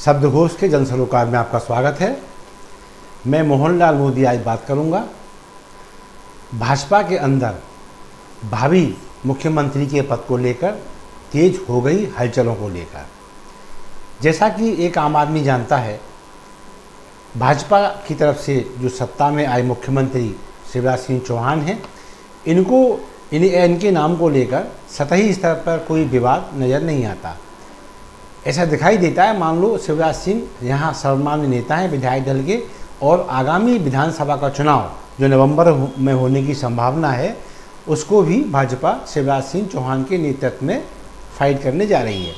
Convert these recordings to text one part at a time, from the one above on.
शब्दघोष के जनसरोकार में आपका स्वागत है। मैं मोहनलाल मोदी आज बात करूंगा भाजपा के अंदर भावी मुख्यमंत्री के पद को लेकर तेज हो गई हलचलों को लेकर। जैसा कि एक आम आदमी जानता है, भाजपा की तरफ से जो सत्ता में आए मुख्यमंत्री शिवराज सिंह चौहान हैं, इनके नाम को लेकर सतही स्तर पर कोई विवाद नज़र नहीं आता। ऐसा दिखाई देता है मान लो शिवराज सिंह यहाँ सर्वमान्य नेता हैं विधायक दल के, और आगामी विधानसभा का चुनाव जो नवंबर में होने की संभावना है, उसको भी भाजपा शिवराज सिंह चौहान के नेतृत्व में फाइट करने जा रही है।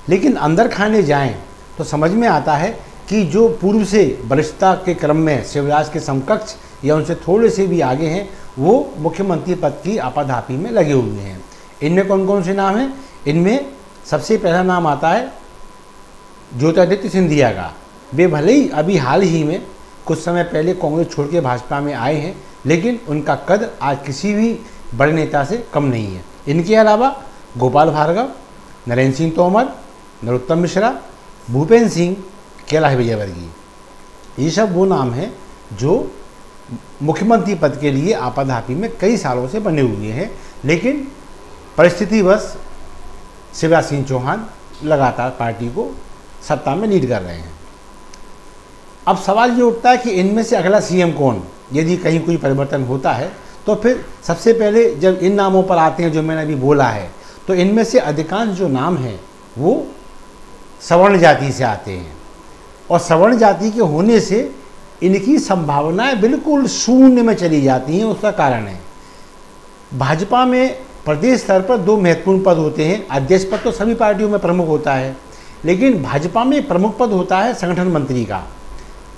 लेकिन अंदर खाने जाएं तो समझ में आता है कि जो पूर्व से वरिष्ठता के क्रम में शिवराज के समकक्ष या उनसे थोड़े से भी आगे हैं, वो मुख्यमंत्री पद की आपाधापी में लगे हुए हैं। इनमें कौन कौन से नाम हैं? इनमें सबसे पहला नाम आता है ज्योतिरादित्य सिंधिया का। वे भले ही अभी हाल ही में कुछ समय पहले कांग्रेस छोड़ के भाजपा में आए हैं, लेकिन उनका कद आज किसी भी बड़े नेता से कम नहीं है। इनके अलावा गोपाल भार्गव, नरेंद्र सिंह तोमर, नरोत्तम मिश्रा, भूपेंद्र सिंह, कैलाश विजयवर्गीय, ये सब वो नाम हैं जो मुख्यमंत्री पद के लिए आपाधापी में कई सालों से बने हुए हैं। लेकिन परिस्थितिवश शिवराज सिंह चौहान लगातार पार्टी को सत्ता में लीड कर रहे हैं। अब सवाल ये उठता है कि इनमें से अगला सीएम कौन? यदि कहीं कोई परिवर्तन होता है तो फिर सबसे पहले जब इन नामों पर आते हैं जो मैंने अभी बोला है, तो इनमें से अधिकांश जो नाम हैं वो सवर्ण जाति से आते हैं, और सवर्ण जाति के होने से इनकी संभावनाएं बिल्कुल शून्य में चली जाती हैं। उसका कारण है भाजपा में प्रदेश स्तर पर दो महत्वपूर्ण पद होते हैं। अध्यक्ष पद तो सभी पार्टियों में प्रमुख होता है, लेकिन भाजपा में प्रमुख पद होता है संगठन मंत्री का,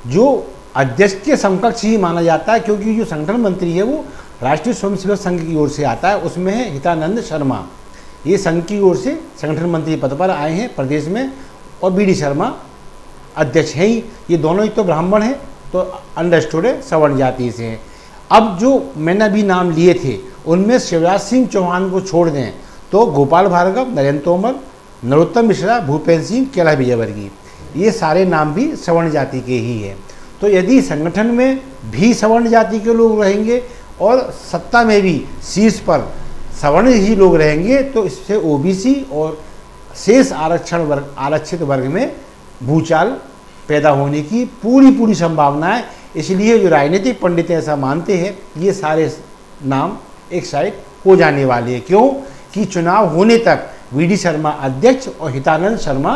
जो अध्यक्ष के समकक्ष ही माना जाता है, क्योंकि जो संगठन मंत्री है वो राष्ट्रीय स्वयंसेवक संघ की ओर से आता है। उसमें है हितानंद शर्मा, ये संघ की ओर से संगठन मंत्री पद पर आए हैं प्रदेश में, और बीडी शर्मा अध्यक्ष हैं ही। ये दोनों ही तो ब्राह्मण हैं, तो अंडरस्टूड है सवर्ण जाति से हैं। अब जो मैंने अभी नाम लिए थे उनमें शिवराज सिंह चौहान को छोड़ दें तो गोपाल भार्गव, नरेंद्र तोमर, नरोत्तम मिश्रा, भूपेंद्र सिंह, कैलाश विजयवर्गीय, ये सारे नाम भी सवर्ण जाति के ही हैं। तो यदि संगठन में भी सवर्ण जाति के लोग रहेंगे और सत्ता में भी शीर्ष पर सवर्ण ही लोग रहेंगे, तो इससे ओबीसी और शेष आरक्षित वर्ग में भूचाल पैदा होने की पूरी संभावना है। इसलिए जो राजनीतिक पंडित ऐसा मानते हैं, ये सारे नाम एक साइड हो जाने वाले हैं। क्यों कि चुनाव होने तक वीडी शर्मा अध्यक्ष और हितानंद शर्मा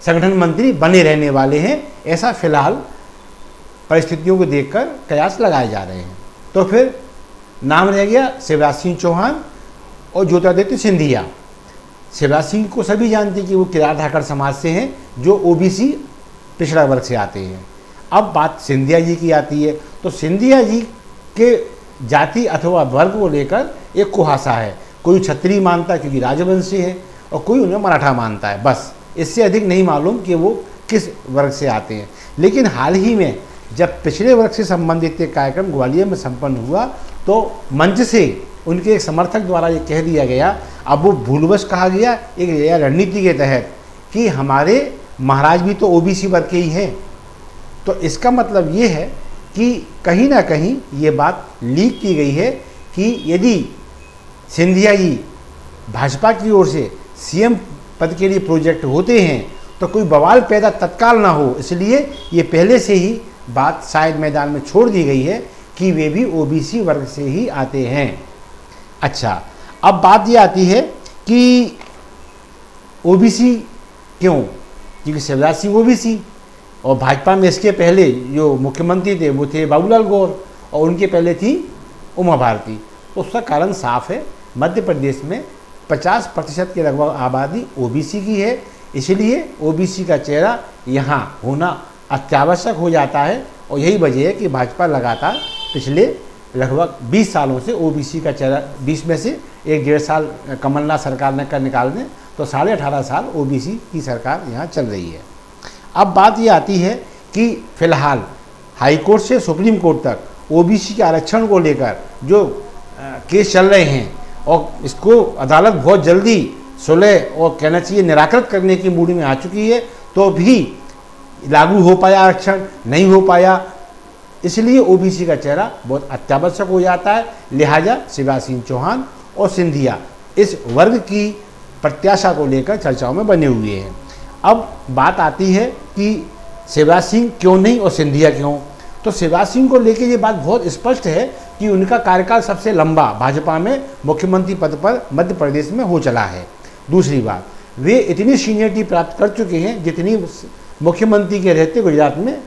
संगठन मंत्री बने रहने वाले हैं। ऐसा फिलहाल परिस्थितियों को देखकर कयास लगाए जा रहे हैं। तो फिर नाम रह गया शिवराज सिंह चौहान और ज्योतिरादित्य सिंधिया। शिवराज सिंह को सभी जानते हैं कि वो किरार धाकड़ समाज से हैं, जो ओबीसी पिछड़ा वर्ग से आते हैं। अब बात सिंधिया जी की आती है, तो सिंधिया जी के जाति अथवा वर्ग को लेकर एक कुहासा है। कोई क्षत्रिय मानता है क्योंकि राजवंशी है, और कोई उन्हें मराठा मानता है, बस। इससे अधिक नहीं मालूम कि वो किस वर्ग से आते हैं। लेकिन हाल ही में जब पिछड़े वर्ग से संबंधित एक कार्यक्रम ग्वालियर में संपन्न हुआ, तो मंच से उनके एक समर्थक द्वारा ये कह दिया गया, अब वो भूलवश कहा गया एक रणनीति के तहत, कि हमारे महाराज भी तो ओबीसी वर्ग के ही हैं। तो इसका मतलब ये है कि कहीं ना कहीं ये बात लीक की गई है कि यदि सिंधिया जी भाजपा की ओर से सीएम पद के लिए प्रोजेक्ट होते हैं तो कोई बवाल पैदा तत्काल ना हो, इसलिए ये पहले से ही बात शायद मैदान में छोड़ दी गई है कि वे भी ओबीसी वर्ग से ही आते हैं। अच्छा, अब बात ये आती है कि ओबीसी क्यों? क्योंकि शिवराज सिंह ओबीसी, और भाजपा में इसके पहले जो मुख्यमंत्री थे वो थे बाबूलाल गौर, और उनके पहले थी उमा भारती। तो उसका कारण साफ है, मध्य प्रदेश में 50% के लगभग आबादी ओबीसी की है। इसलिए ओबीसी का चेहरा यहाँ होना अत्यावश्यक हो जाता है, और यही वजह है कि भाजपा लगातार पिछले लगभग 20 सालों से ओबीसी का चेहरा, 20 में से 1-1.5 साल कमलनाथ सरकार ने कर निकाल दें तो 18.5 साल ओबीसी की सरकार यहाँ चल रही है। अब बात ये आती है कि फिलहाल हाईकोर्ट से सुप्रीम कोर्ट तक ओबीसी के आरक्षण को लेकर जो केस चल रहे हैं, और इसको अदालत बहुत जल्दी सुलह और कहना चाहिए निराकृत करने की मूड में आ चुकी है। तो भी लागू हो पाया आरक्षण, नहीं हो पाया। इसलिए ओबीसी का चेहरा बहुत अत्यावश्यक हो जाता है। लिहाजा शिवराज सिंह चौहान और सिंधिया इस वर्ग की प्रत्याशा को लेकर चर्चाओं में बने हुए हैं। अब बात आती है कि शिवराज सिंह क्यों नहीं और सिंधिया क्यों। तो शिवराज सिंह को लेकर ये बात बहुत स्पष्ट है कि उनका कार्यकाल सबसे लंबा भाजपा में मुख्यमंत्री पद पर मध्य प्रदेश में हो चला है। दूसरी बात, वे इतनी सीनियरिटी प्राप्त कर चुके हैं जितनी मुख्यमंत्री के रहते गुजरात में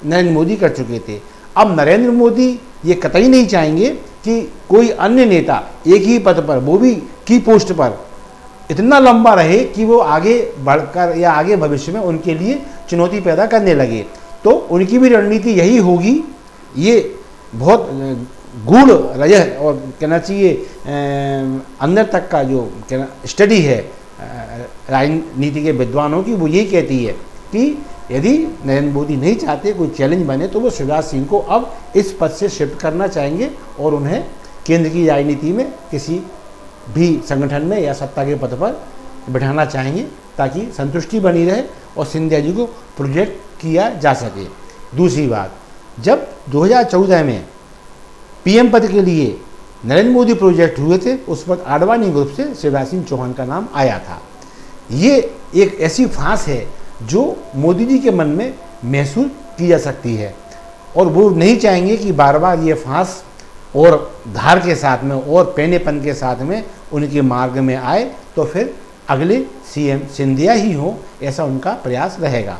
नरेंद्र मोदी कर चुके थे। अब नरेंद्र मोदी ये कतई नहीं चाहेंगे कि कोई अन्य नेता एक ही पद पर, वो भी की पोस्ट पर इतना लंबा रहे कि वो आगे बढ़कर या आगे भविष्य में उनके लिए चुनौती पैदा करने लगे। तो उनकी भी रणनीति यही होगी। ये बहुत गूढ़ रजह और कहना चाहिए अंदर तक का जो स्टडी है राजनीति के विद्वानों की, वो यही कहती है कि यदि नरेंद्र मोदी नहीं चाहते कोई चैलेंज बने तो वो शिवराज सिंह को अब इस पद से शिफ्ट करना चाहेंगे और उन्हें केंद्र की राजनीति में किसी भी संगठन में या सत्ता के पद पर बिठाना चाहेंगे ताकि संतुष्टि बनी रहे और सिंधिया जी को प्रोजेक्ट किया जा सके। दूसरी बात, जब 2014 में पीएम पद के लिए नरेंद्र मोदी प्रोजेक्ट हुए थे, उस वक्त आडवाणी ग्रुप से शिवराज सिंह चौहान का नाम आया था। ये एक ऐसी फांस है जो मोदी जी के मन में महसूस की जा सकती है और वो नहीं चाहेंगे कि बार बार ये फांस और धार के साथ में और पैनेपन के साथ में उनके मार्ग में आए, तो फिर अगले सीएम सिंधिया ही हो, ऐसा उनका प्रयास रहेगा।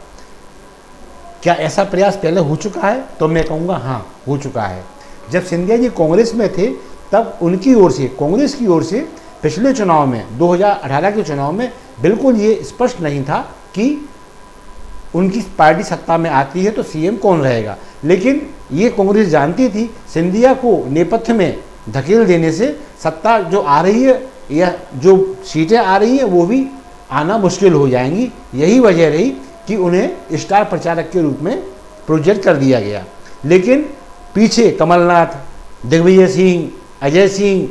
क्या ऐसा प्रयास पहले हो चुका है? तो मैं कहूँगा हाँ, हो चुका है। जब सिंधिया जी कांग्रेस में थे तब उनकी ओर से, कांग्रेस की ओर से पिछले चुनाव में 2018 के चुनाव में बिल्कुल ये स्पष्ट नहीं था कि उनकी पार्टी सत्ता में आती है तो सीएम कौन रहेगा। लेकिन ये कांग्रेस जानती थी सिंधिया को नेपथ्य में धकेल देने से सत्ता जो आ रही है या जो सीटें आ रही हैं वो भी आना मुश्किल हो जाएंगी। यही वजह रही कि उन्हें स्टार प्रचारक के रूप में प्रोजेक्ट कर दिया गया। लेकिन पीछे कमलनाथ, दिग्विजय सिंह, अजय सिंह,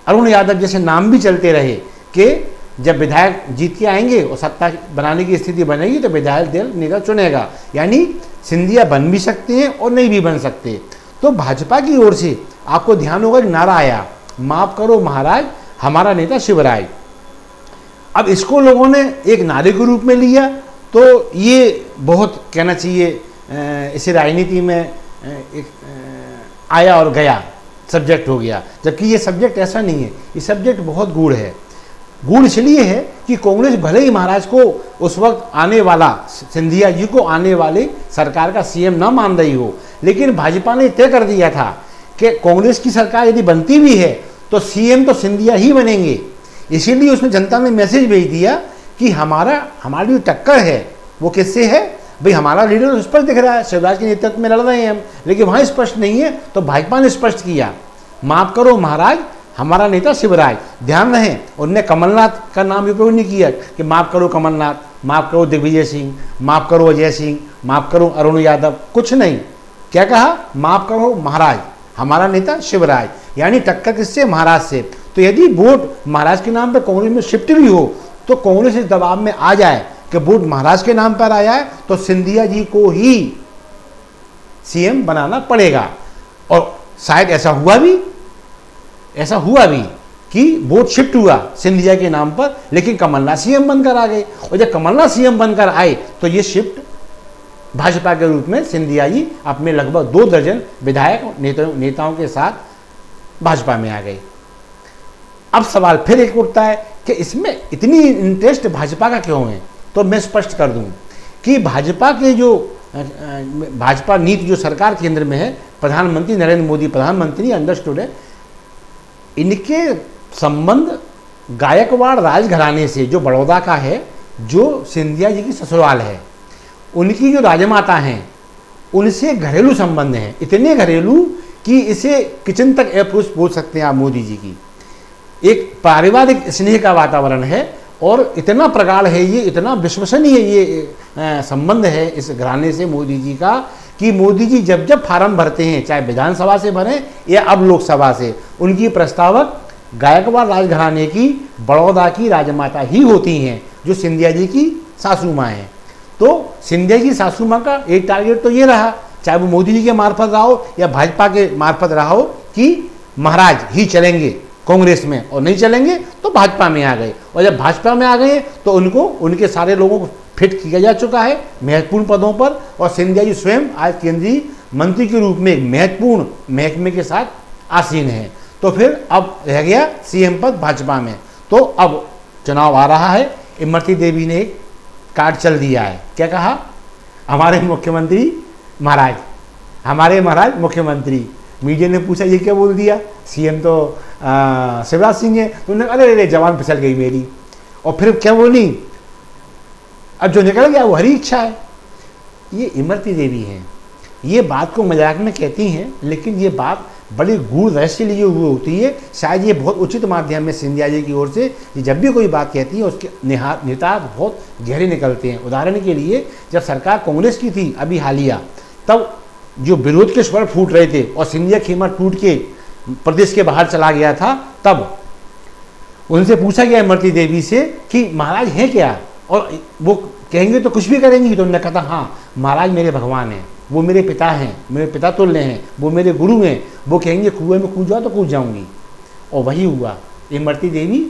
अरुण यादव जैसे नाम भी चलते रहे कि जब विधायक जीत के आएंगे और सत्ता बनाने की स्थिति बनेगी तो विधायक दल नेता चुनेगा। यानी सिंधिया बन भी सकते हैं और नहीं भी बन सकते। तो भाजपा की ओर से आपको ध्यान होगा कि नारा आया, माफ करो महाराज हमारा नेता शिवराज। अब इसको लोगों ने एक नारे के रूप में लिया तो ये बहुत कहना चाहिए इसे राजनीति में एक आया और गया सब्जेक्ट हो गया, जबकि ये सब्जेक्ट ऐसा नहीं है। ये सब्जेक्ट बहुत गूढ़ है। गूढ़ इसलिए है कि कांग्रेस भले ही महाराज को उस वक्त आने वाला, सिंधिया जी को आने वाले सरकार का सीएम ना मान रही हो, लेकिन भाजपा ने तय कर दिया था कि कांग्रेस की सरकार यदि बनती भी है तो सीएम तो सिंधिया ही बनेंगे। इसीलिए उसने जनता में मैसेज भेज दिया कि हमारी जो टक्कर है वो किससे है भाई, हमारा लीडर तो स्पष्ट दिख रहा है, शिवराज के नेतृत्व में लड़ रहे हैं हम, लेकिन वहाँ स्पष्ट नहीं है। तो भाजपा ने स्पष्ट किया, माफ करो महाराज हमारा नेता शिवराज। ध्यान रहे उनने कमलनाथ का नाम उपयोग नहीं किया कि माफ करो कमलनाथ, माफ करो दिग्विजय सिंह, माफ करो अजय सिंह, माफ करो अरुण यादव, कुछ नहीं। क्या कहा? माफ करो महाराज हमारा नेता शिवराज। यानी टक्कर किससे? महाराज से। तो यदि वोट महाराज के नाम पर कांग्रेस में शिफ्ट भी हो तो कांग्रेस इस दबाव में आ जाए कि वोट महाराज के नाम पर आया है तो सिंधिया जी को ही सीएम बनाना पड़ेगा। और शायद ऐसा हुआ भी कि वोट शिफ्ट हुआ सिंधिया के नाम पर, लेकिन कमलनाथ सीएम बनकर आ गए। और जब कमलनाथ सीएम बनकर आए तो ये शिफ्ट भाजपा के रूप में सिंधिया जी अपने लगभग 2 दर्जन विधायक नेताओं के साथ भाजपा में आ गए। अब सवाल फिर एक उठता है कि इसमें इतनी इंटरेस्ट भाजपा का क्यों है? तो मैं स्पष्ट कर दूं कि भाजपा नीति जो सरकार केंद्र में है, प्रधानमंत्री नरेंद्र मोदी प्रधानमंत्री अंडरस्टूड है, इनके संबंध गायकवाड़ राजघराने से जो बड़ौदा का है, जो सिंधिया जी की ससुराल है, उनकी जो राजमाता हैं उनसे घरेलू संबंध हैं। इतने घरेलू कि इसे किचन तक अप्रोच बोल सकते हैं आप मोदी जी की। एक पारिवारिक स्नेह का वातावरण है और इतना प्रगाढ़ है ये, इतना विश्वसनीय ये संबंध है इस घराने से मोदी जी का कि मोदी जी जब जब फार्म भरते हैं, चाहे विधानसभा से भरें या अब लोकसभा से, उनकी प्रस्तावक गायकवाड़ राजघराने की बड़ौदा की राजमाता ही होती हैं, जो सिंधिया जी की सासू माँ हैं। तो सिंधिया जी सासू माँ का एक टारगेट तो ये रहा, चाहे वो मोदी जी के मार्फत रहा हो या भाजपा के मार्फत रहा हो, कि महाराज ही चलेंगे कांग्रेस में और नहीं चलेंगे तो भाजपा में आ गए। और जब भाजपा में आ गए तो उनको उनके सारे लोगों को फिट किया जा चुका है महत्वपूर्ण पदों पर, और सिंधिया जी स्वयं आज केंद्रीय मंत्री के रूप में एक महत्वपूर्ण महकमे के साथ आसीन है। तो फिर अब रह गया सीएम पद भाजपा में। तो अब चुनाव आ रहा है, इमरती देवी ने एक कार्ड चल दिया है। क्या कहा? हमारे मुख्यमंत्री महाराज, हमारे महाराज मुख्यमंत्री। मीडिया ने पूछा ये क्या बोल दिया, सीएम तो शिवराज सिंह है। तो उन्होंने अरे अरे जवान फिसल गई मेरी। और फिर क्या बोली, अब जो निकल गया वो हरी इच्छा है। ये इमरती देवी हैं, ये बात को मजाक में कहती हैं, लेकिन ये बात बड़ी गूढ़ रहस्य लिए हुए होती है। शायद ये बहुत उचित माध्यम है सिंधिया जी की ओर से, कि जब भी कोई बात कहती है उसके निहितार्थ बहुत गहरे निकलते हैं। उदाहरण के लिए जब सरकार कांग्रेस की थी अभी हालिया, तब जो विरोध के स्वर फूट रहे थे और सिंधिया खेमा टूट के प्रदेश के बाहर चला गया था, तब उनसे पूछा गया इमरती देवी से कि महाराज हैं क्या, और वो कहेंगे तो कुछ भी करेंगी। तो उन्होंने कहा हाँ महाराज मेरे भगवान हैं, वो मेरे पिता हैं, मेरे पिता तुल्य हैं, वो मेरे गुरु हैं, वो कहेंगे कुएं में कूद जाओ तो कूद जाऊंगी। और वही हुआ, इमरती देवी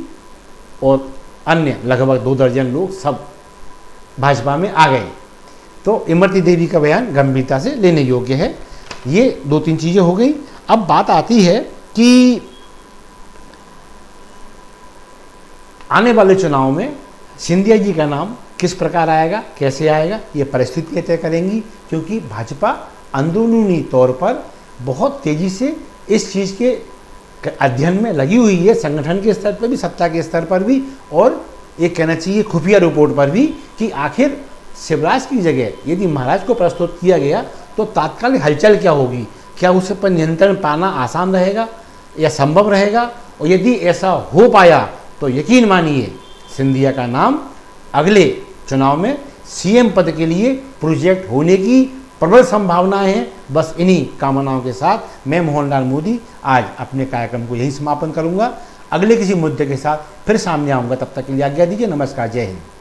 और अन्य लगभग 2 दर्जन लोग सब भाजपा में आ गए। तो इमरती देवी का बयान गंभीरता से लेने योग्य है। ये 2-3 चीज़ें हो गई। अब बात आती है कि आने वाले चुनाव में सिंधिया जी का नाम किस प्रकार आएगा, कैसे आएगा, ये परिस्थितियाँ तय करेंगी। क्योंकि भाजपा अंदरूनी तौर पर बहुत तेज़ी से इस चीज़ के अध्ययन में लगी हुई है, संगठन के स्तर पर भी, सत्ता के स्तर पर भी, और ये कहना चाहिए खुफिया रिपोर्ट पर भी, कि आखिर शिवराज की जगह यदि महाराज को प्रस्तुत किया गया तो तात्कालिक हलचल क्या होगी, क्या उस पर नियंत्रण पाना आसान रहेगा या संभव रहेगा। और यदि ऐसा हो पाया तो यकीन मानिए सिंधिया का नाम अगले चुनाव में सीएम पद के लिए प्रोजेक्ट होने की प्रबल संभावनाएं हैं। बस इन्हीं कामनाओं के साथ मैं मोहनलाल मोदी आज अपने कार्यक्रम को यहीं समापन करूंगा। अगले किसी मुद्दे के साथ फिर सामने आऊँगा, तब तक के लिए आज्ञा दीजिए। नमस्कार, जय हिंद।